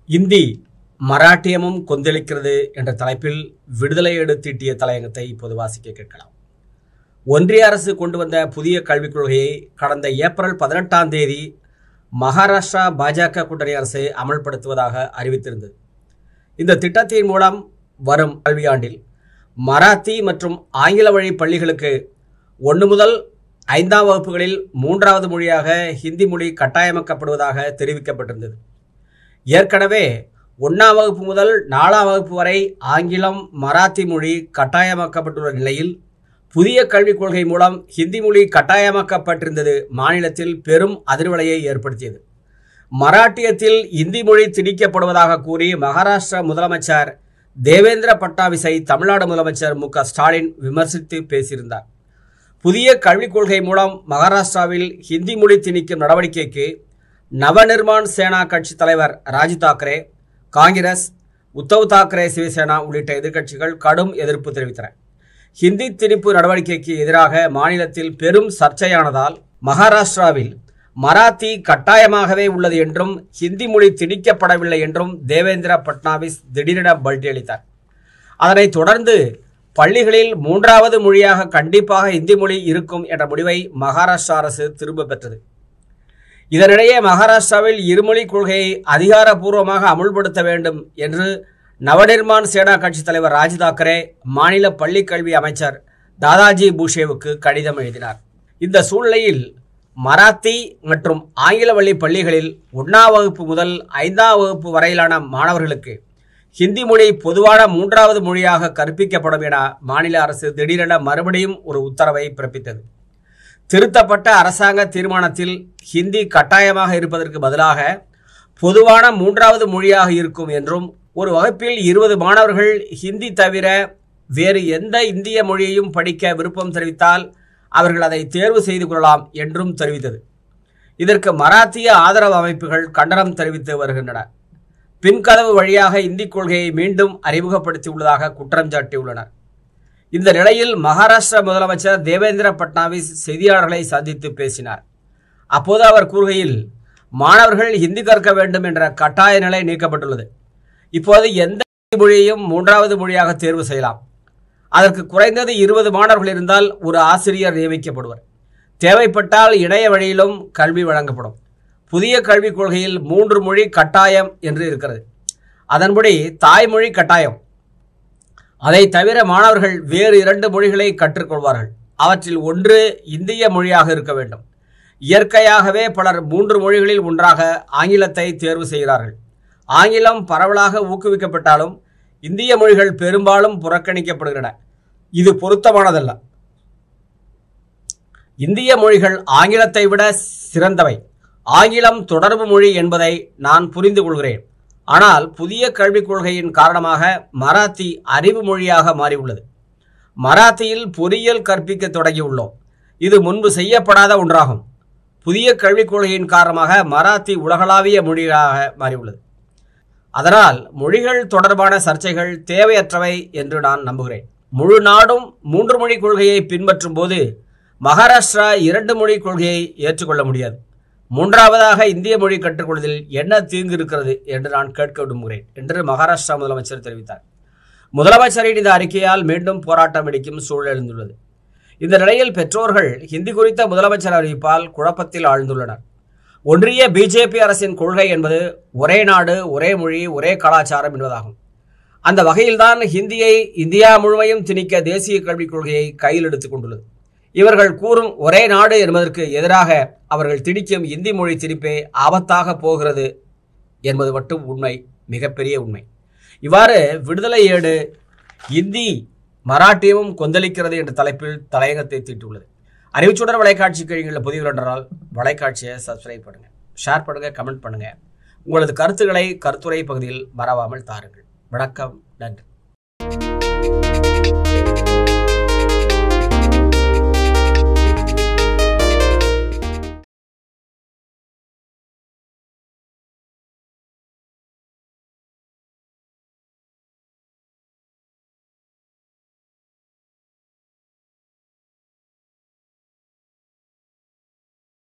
இந்தி மராட்டியமும் கொந்தளிக்கிறது என்ற தலைப்பில் விடுதலை எடுத்தீட்டிய தலையங்கத்தை இப்போது வாசிக்க கேட்கலாம். ஒன்றிய அரசு கொண்டு வந்த புதிய கல்விக் கொள்கையை கடந்த ஏப்ரல் 18ஆம் தேதி மகாராஷ்டிரா பாஜக கூட்டணி அரசு அமல்படுத்துவதாக அறிவித்திருந்தது. இந்த திட்டத்தின் மூலம் வரும் கல்வியாண்டில் மராத்தி மற்றும் ஆங்கில வழி பள்ளிகளுக்கு 1 முதல் 5ஆம் வகுப்புகளில் 3வது மொழியாக ஹிந்தி மொழி கட்டாயமாக்கப்படுவதாக தெரிவிக்கப்பட்டிருந்தது. ஏற்கனவே 1ஆம் வகுப்பு முதல் 4ஆம் வகுப்பு வரை ஆங்கிலம் மராத்தி மொழி கட்டாயமாக்கப்பட்டுள்ள நிலையில் புதிய கல்விக் கொள்கை மூலம் ஹிந்தி மொழி கட்டாயமாக்கப்பட்டிருந்தது மாநிலத்தில் பெரும் அதிர்வலையை ஏற்படுத்தியது. மராட்டியத்தில் இந்தி மொழி திணிக்கப்படுவதாக கூறி மகாராஷ்டிரா முதலமைச்சர் தேவேந்திர பட்னாவிஸை தமிழ்நாடு முதலமைச்சர் மு.க. ஸ்டாலின் விமர்சித்து பேசியிருந்தார். புதிய கல்விக் கொள்கை மூலம் மகாராஷ்டிராவில் ஹிந்தி மொழி திணிக்கும் நடவடிக்கைக்கு நவநிர்மாண் சேனா கட்சி தலைவர் ராஜ் தாக்கரே, காங்கிரஸ், உத்தவ் தாக்கரே சிவசேனா உள்ளிட்ட எதிர்க்கட்சிகள் கடும் எதிர்ப்பு தெரிவித்தன. ஹிந்தி திணிப்பு நடவடிக்கைக்கு எதிராக மாநிலத்தில் பெரும் சர்ச்சையானதால் மகாராஷ்டிராவில் மராத்தி கட்டாயமாகவே உள்ளது என்றும் ஹிந்தி மொழி திணிக்கப்படவில்லை என்றும் தேவேந்திர பட்னாவிஸ் திடீரென பல்டியளித்தார். அதனைத் தொடர்ந்து பள்ளிகளில் 3வது மொழியாக கண்டிப்பாக ஹிந்தி மொழி இருக்கும் என்ற முடிவை மகாராஷ்டிரா அரசு திரும்ப பெற்றது. இதனிடையே மகாராஷ்டிராவில் இருமொழி கொள்கையை அதிகாரப்பூர்வமாக அமுல்படுத்த வேண்டும் என்று நவநிர்மாண் சேனா கட்சி தலைவர் ராஜ் தாக்கரே மாநில பள்ளிக் கல்வி அமைச்சர் தாதாஜி பூஷேவுக்கு கடிதம் எழுதினார். இந்த சூழ்நிலையில் மராத்தி மற்றும் ஆங்கில வழி பள்ளிகளில் 1ஆம் வகுப்பு முதல் 5ஆம் வகுப்பு வரையிலான மாணவர்களுக்கு ஹிந்தி மொழி பொதுவான 3வது மொழியாக கற்பிக்கப்படும் என மாநில அரசு திடீரென மறுபடியும் ஒரு உத்தரவை பிறப்பித்தது. திருத்தப்பட்ட அரசாங்க தீர்மானத்தில் ஹிந்தி கட்டாயமாக இருப்பதற்கு பதிலாக பொதுவான 3வது மொழியாக இருக்கும் என்றும் ஒரு வகுப்பில் 20 மாணவர்கள் ஹிந்தி தவிர வேறு எந்த இந்திய மொழியையும் படிக்க விருப்பம் தெரிவித்தால் அவர்கள் அதை தேர்வு செய்து கொள்ளலாம் என்றும் தெரிவித்தது. இதற்கு மராத்திய ஆதரவு அமைப்புகள் கண்டனம் தெரிவித்து வருகின்றன. பின்கதவு வழியாக இந்தி கொள்கையை மீண்டும் அறிமுகப்படுத்தியுள்ளதாக குற்றம் சாட்டியுள்ளனர். இந்த நிலையில் மகாராஷ்டிரா முதலமைச்சர் தேவேந்திர பட்னாவிஸ் செய்தியாளர்களை சந்தித்து பேசினார். அப்போது அவர் கூறுகையில், மாணவர்கள் ஹிந்தி கற்க வேண்டும் என்ற கட்டாய நிலை நீக்கப்பட்டுள்ளது. இப்போது எந்த மொழியையும் 3வது மொழியாக தேர்வு செய்யலாம். அதற்கு குறைந்தது 20 மாணவர்கள் இருந்தால் ஒரு ஆசிரியர் நியமிக்கப்படுவர். தேவைப்பட்டால் இணைய வழியிலும் கல்வி வழங்கப்படும். புதிய கல்விக் கொள்கையில் 3 மொழி கட்டாயம் என்று இருக்கிறது. அதன்படி தாய்மொழி கட்டாயம். அதை தவிர மாணவர்கள் வேறு 2 மொழிகளை கற்றுக்கொள்வார்கள். அவற்றில் ஒன்று இந்திய மொழியாக இருக்க வேண்டும். இயற்கையாகவே பலர் 3 மொழிகளில் ஒன்றாக ஆங்கிலத்தை தேர்வு செய்கிறார்கள். ஆங்கிலம் பரவலாக ஊக்குவிக்கப்பட்டாலும் இந்திய மொழிகள் பெரும்பாலும் புறக்கணிக்கப்படுகின்றன. இது பொருத்தமானதல்ல. இந்திய மொழிகள் ஆங்கிலத்தை விட சிறந்தவை. ஆங்கிலம் தொடர்பு மொழி என்பதை நான் புரிந்து கொள்கிறேன். ஆனால் புதிய கல்விக் கொள்கையின் காரணமாக மராத்தி அறிவு மொழியாக மாறியுள்ளது. மராத்தியில் பொறியியல் கற்பிக்க தொடங்கியுள்ளோம். இது முன்பு செய்யப்படாத ஒன்றாகும். புதிய கல்விக் கொள்கையின் காரணமாக மராத்தி உலகளாவிய மொழியாக மாறியுள்ளது. அதனால் மொழிகள் தொடர்பான சர்ச்சைகள் தேவையற்றவை என்று நான் நம்புகிறேன். முழு நாடும் 3 மொழி கொள்கையை பின்பற்றும் போது மகாராஷ்டிரா 2 மொழி கொள்கையை ஏற்றுக்கொள்ள முடியாது. 3வதாக இந்திய மொழி கற்றுக்கொள்வதில் என்ன தீங்கு இருக்கிறது என்று நான் கேட்க விரும்புகிறேன் என்று மகாராஷ்டிரா முதலமைச்சர் தெரிவித்தார். முதலமைச்சரின் இந்த அறிக்கையால் மீண்டும் போராட்டம் வெடிக்கும் சூழல் எழுந்துள்ளது. இந்த நிலையில் பெற்றோர்கள் ஹிந்தி குறித்த முதலமைச்சர் அறிவிப்பால் குழப்பத்தில் ஆழ்ந்துள்ளனர். ஒன்றிய பிஜேபி அரசின் கொள்கை என்பது ஒரே நாடு, ஒரே மொழி, ஒரே கலாச்சாரம் என்பதாகும். அந்த வகையில்தான் ஹிந்தியை இந்தியா முழுமையும் திணிக்க தேசிய கல்விக் கொள்கையை கையில் எடுத்துக் கொண்டுள்ளது. இவர்கள் கூறும் ஒரே நாடு என்பதற்கு எதிராக அவர்கள் திணிக்கும் இந்தி மொழி திணிப்பே ஆபத்தாக போகிறது என்பது மட்டும் உண்மை, மிகப்பெரிய உண்மை. இவ்வாறு விடுதலை ஏடு இந்தி மராட்டியமும் கொந்தளிக்கிறது என்ற தலைப்பில் தலையங்கத்தை தீட்டுள்ளது. அறிவுச்சுடர் வலைக்காட்சிக்கு நீங்கள் புதிய என்றால் வலைக்காட்சியை சப்ஸ்கிரைப் பண்ணுங்கள், ஷேர் பண்ணுங்கள், கமெண்ட் பண்ணுங்கள். உங்களது கருத்துக்களை கருத்துரை பகுதியில் மறவாமல் தாருங்கள். வணக்கம், நன்றி.